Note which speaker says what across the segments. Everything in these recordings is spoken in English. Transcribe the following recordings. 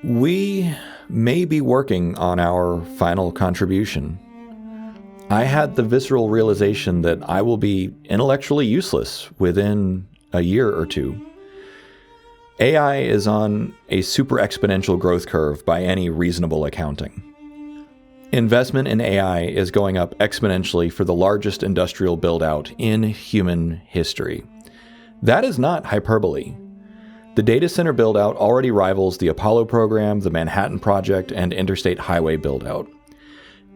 Speaker 1: We may be working on our final contribution. I had the visceral realization that I will be intellectually useless within a year or two. AI is on a super exponential growth curve by any reasonable accounting. Investment in AI is going up exponentially for the largest industrial build-out in human history. That is not hyperbole. The data center build-out already rivals the Apollo program, the Manhattan Project, and interstate highway build-out.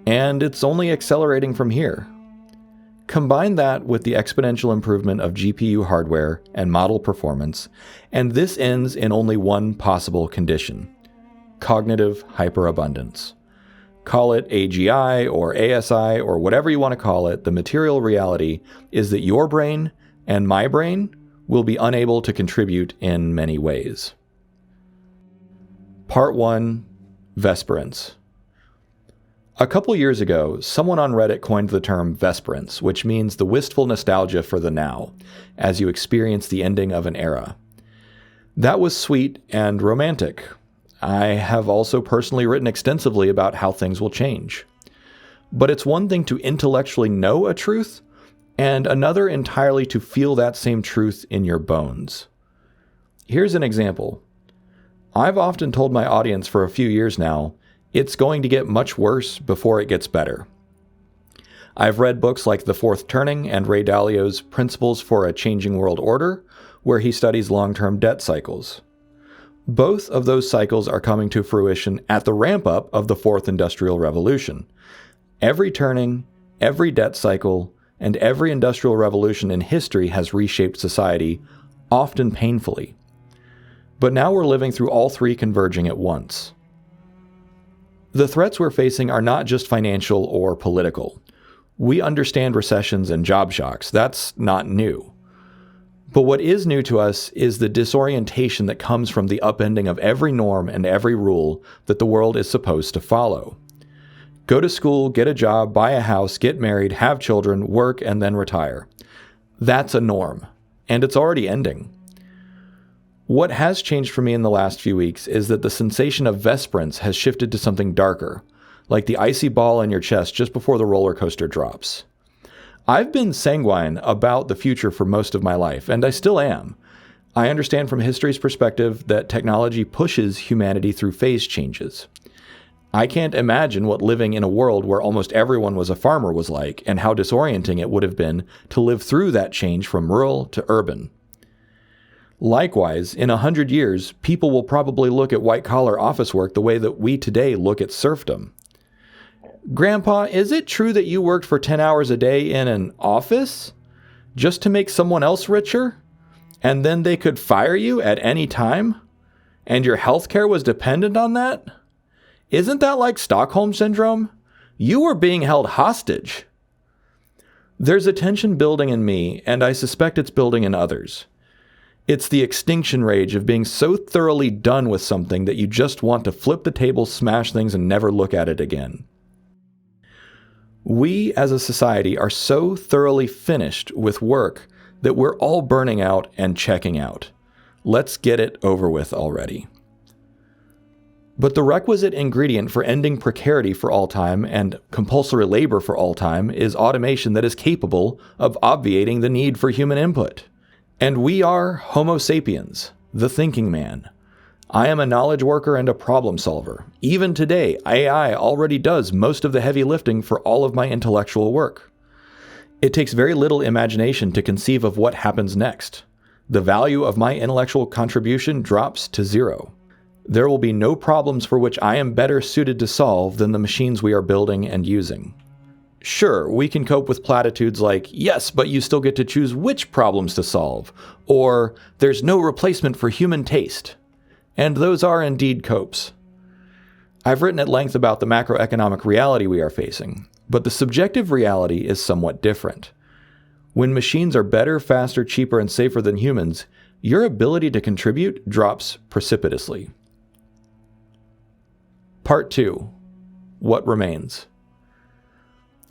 Speaker 1: And it's only accelerating from here. Combine that with the exponential improvement of GPU hardware and model performance, and this ends in only one possible condition: cognitive hyperabundance. Call it AGI or ASI or whatever you want to call it, the material reality is that your brain and my brain will be unable to contribute in many ways. Part 1. Vesperence. A couple years ago, someone on Reddit coined the term Vesperence, which means the wistful nostalgia for the now, as you experience the ending of an era. That was sweet and romantic. I have also personally written extensively about how things will change. But it's one thing to intellectually know a truth, and another entirely to feel that same truth in your bones. Here's an example. I've often told my audience for a few years now, it's going to get much worse before it gets better. I've read books like The Fourth Turning and Ray Dalio's Principles for a Changing World Order, where he studies long-term debt cycles. Both of those cycles are coming to fruition at the ramp-up of the Fourth Industrial Revolution. Every turning, every debt cycle, and every industrial revolution in history has reshaped society, often painfully. But now we're living through all three converging at once. The threats we're facing are not just financial or political. We understand recessions and job shocks. That's not new. But what is new to us is the disorientation that comes from the upending of every norm and every rule that the world is supposed to follow. Go to school, get a job, buy a house, get married, have children, work, and then retire. That's a norm, and it's already ending. What has changed for me in the last few weeks is that the sensation of Vesperence has shifted to something darker, like the icy ball in your chest just before the roller coaster drops. I've been sanguine about the future for most of my life, and I still am. I understand from history's perspective that technology pushes humanity through phase changes. I can't imagine what living in a world where almost everyone was a farmer was like, and how disorienting it would have been to live through that change from rural to urban. Likewise, in 100 years, people will probably look at white-collar office work the way that we today look at serfdom. Grandpa, is it true that you worked for 10 hours a day in an office just to make someone else richer? And then they could fire you at any time? And your health care was dependent on that? Isn't that like Stockholm Syndrome? You were being held hostage. There's a tension building in me, and I suspect it's building in others. It's the extinction rage of being so thoroughly done with something that you just want to flip the table, smash things, and never look at it again. We as a society are so thoroughly finished with work that we're all burning out and checking out. Let's get it over with already. But the requisite ingredient for ending precarity for all time and compulsory labor for all time is automation that is capable of obviating the need for human input. And we are Homo sapiens, the thinking man. I am a knowledge worker and a problem solver. Even today, AI already does most of the heavy lifting for all of my intellectual work. It takes very little imagination to conceive of what happens next. The value of my intellectual contribution drops to zero. There will be no problems for which I am better suited to solve than the machines we are building and using. Sure, we can cope with platitudes like, yes, but you still get to choose which problems to solve, or there's no replacement for human taste. And those are indeed copes. I've written at length about the macroeconomic reality we are facing, but the subjective reality is somewhat different. When machines are better, faster, cheaper, and safer than humans, your ability to contribute drops precipitously. Part 2. What remains?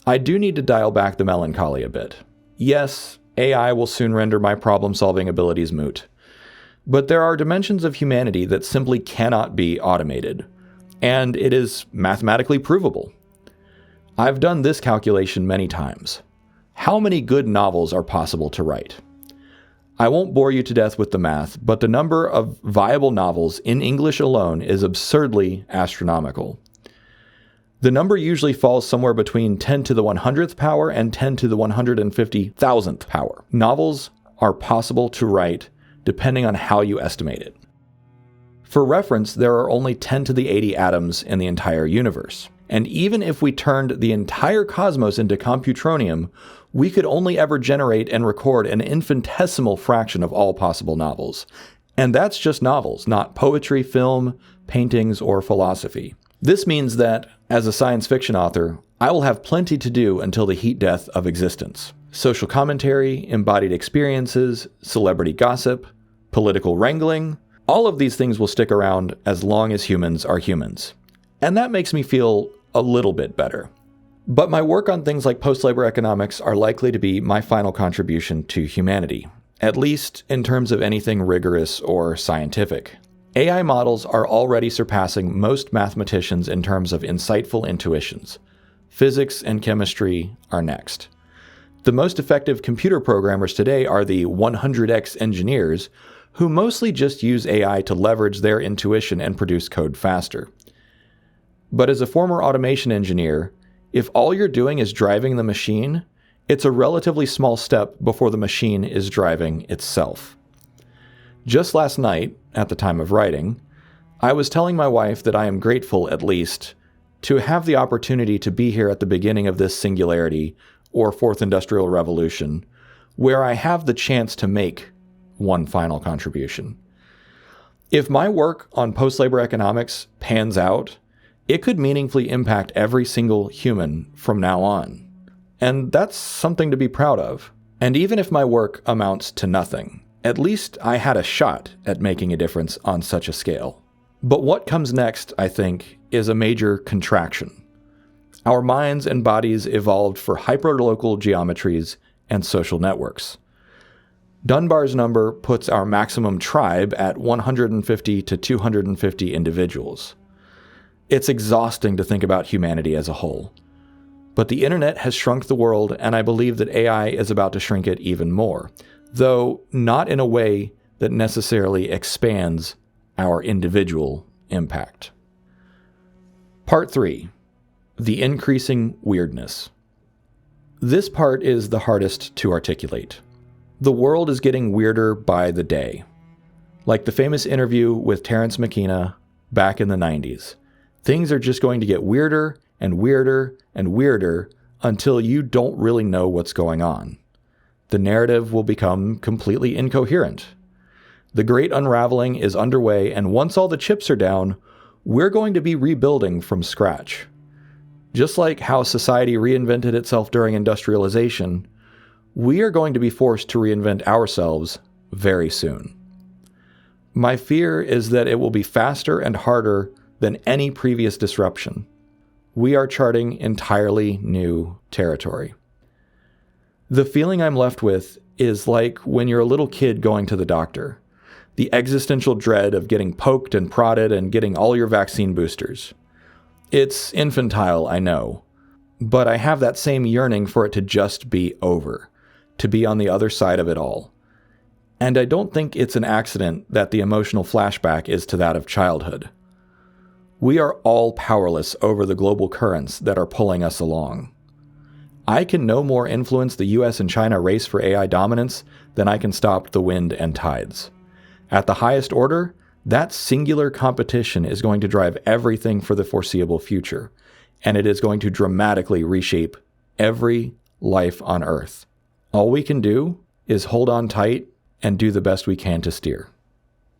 Speaker 1: I do need to dial back the melancholy a bit. Yes, AI will soon render my problem-solving abilities moot. But there are dimensions of humanity that simply cannot be automated, and it is mathematically provable. I've done this calculation many times. How many good novels are possible to write? I won't bore you to death with the math, but the number of viable novels in English alone is absurdly astronomical. The number usually falls somewhere between 10 to the 100th power and 10 to the 150,000th power. Novels are possible to write depending on how you estimate it. For reference, there are only 10 to the 80 atoms in the entire universe. And even if we turned the entire cosmos into computronium, we could only ever generate and record an infinitesimal fraction of all possible novels. And that's just novels, not poetry, film, paintings, or philosophy. This means that, as a science fiction author, I will have plenty to do until the heat death of existence. Social commentary, embodied experiences, celebrity gossip, political wrangling, all of these things will stick around as long as humans are humans. And that makes me feel a little bit better. But my work on things like post-labor economics are likely to be my final contribution to humanity, at least in terms of anything rigorous or scientific. AI models are already surpassing most mathematicians in terms of insightful intuitions. Physics and chemistry are next. The most effective computer programmers today are the 100x engineers, who mostly just use AI to leverage their intuition and produce code faster. But as a former automation engineer, if all you're doing is driving the machine, it's a relatively small step before the machine is driving itself. Just last night, at the time of writing, I was telling my wife that I am grateful, at least, to have the opportunity to be here at the beginning of this singularity, or Fourth Industrial Revolution, where I have the chance to make one final contribution. If my work on post-labor economics pans out, it could meaningfully impact every single human from now on. And that's something to be proud of. And even if my work amounts to nothing, at least I had a shot at making a difference on such a scale. But what comes next, I think, is a major contraction. Our minds and bodies evolved for hyperlocal geometries and social networks. Dunbar's number puts our maximum tribe at 150 to 250 individuals. It's exhausting to think about humanity as a whole. But the internet has shrunk the world, and I believe that AI is about to shrink it even more, though not in a way that necessarily expands our individual impact. Part 3. The increasing weirdness. This part is the hardest to articulate. The world is getting weirder by the day. Like the famous interview with Terence McKenna back in the 90s. Things are just going to get weirder and weirder and weirder until you don't really know what's going on. The narrative will become completely incoherent. The great unraveling is underway, and once all the chips are down, we're going to be rebuilding from scratch. Just like how society reinvented itself during industrialization, we are going to be forced to reinvent ourselves very soon. My fear is that it will be faster and harder than any previous disruption. We are charting entirely new territory. The feeling I'm left with is like when you're a little kid going to the doctor. The existential dread of getting poked and prodded and getting all your vaccine boosters. It's infantile, I know, but I have that same yearning for it to just be over, to be on the other side of it all. And I don't think it's an accident that the emotional flashback is to that of childhood. We are all powerless over the global currents that are pulling us along. I can no more influence the US and China race for AI dominance than I can stop the wind and tides. At the highest order, that singular competition is going to drive everything for the foreseeable future, and it is going to dramatically reshape every life on Earth. All we can do is hold on tight and do the best we can to steer.